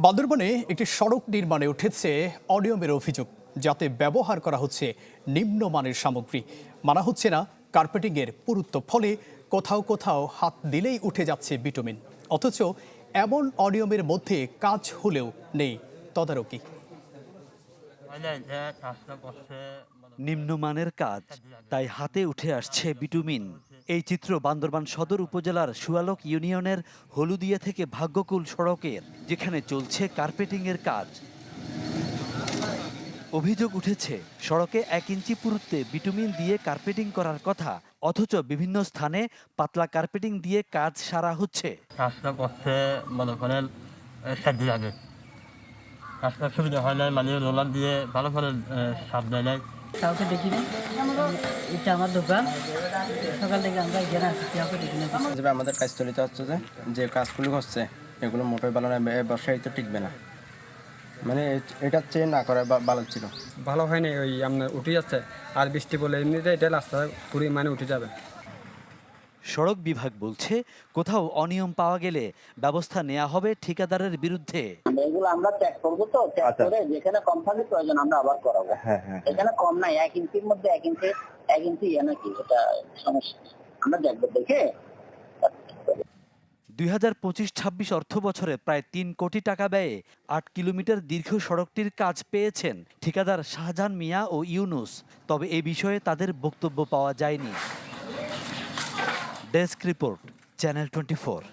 বান্দরবানে একটি সড়ক নির্মাণে উঠেছে অনিয়মের অভিযোগ, যাতে ব্যবহার করা হচ্ছে নিম্নমানের সামগ্রী, মানা হচ্ছে না কার্পেটিংয়ের পুরুত্ব। ফলে কোথাও কোথাও হাত দিলেই উঠে যাচ্ছে বিটুমিন, অথচ এমন অনিয়মের মধ্যে কাজ হলেও নেই তদারকি। নিম্নমানের কাজ, তাই হাতে উঠে আসছে বিটুমিন। এই চিত্র বান্দরবান সদর উপজেলার সুয়ালক ইউনিয়নের হলুদিয়া থেকে ভাগ্যকুল সড়কের, যেখানে চলছে কার্পেটিংয়ের কাজ। অভিযোগ উঠেছে, সড়কে 1 ইঞ্চি পুরুত্বে বিটুমিন দিয়ে কার্পেটিং করার কথা, অথচ বিভিন্ন স্থানে পাতলা কার্পেটিং দিয়ে কাজ সারা হচ্ছে। কাজটা করতে মনে করেন সাহায্য লাগে, কাজটা সুবিধা হয় না, মানে রোলার দিয়ে ভালো করে সাপ দেয় নাই। কাউকে দেখিনি, এটা আমার দোকান। সকাল থেকে আমরা এখানে আসছি, কাউকে দেখিনি। আমাদের কাজ চলিত হচ্ছে যে কাজগুলো হচ্ছে এগুলো মোটেই ভালো না, ব্যবসায়ী তো টিকবে না। মানে এটা চেয়ে না করা ভালো ছিল। ভালো হয়নি, ওই আপনার উঠে যাচ্ছে, আর বৃষ্টি পড়লে এমনিতে এটা রাস্তা পুরো মানে উঠে যাবে। সড়ক বিভাগ বলছে, কোথাও অনিয়ম পাওয়া গেলে ব্যবস্থা নেওয়া হবে ঠিকাদারের বিরুদ্ধে। এগুলো আমরা চেক করবো, তো চেক করে যেখানে কম থাকবে প্রয়োজন আমরা আবার করাবো। এখানে কম নাই, 1 ইঞ্চির মধ্যে 1 ইঞ্চি নাকি, এটা সমস্যা আমরা দেখবো, দেখে 2025-26 অর্থ বছরে প্রায় 3 কোটি টাকা ব্যয়ে 8 কিলোমিটার দীর্ঘ সড়কটির কাজ পেয়েছেন ঠিকাদার শাহজাহান মিয়া ও ইউনুস। তবে এ বিষয়ে তাদের বক্তব্য পাওয়া যায়নি। Desk report, channel 24।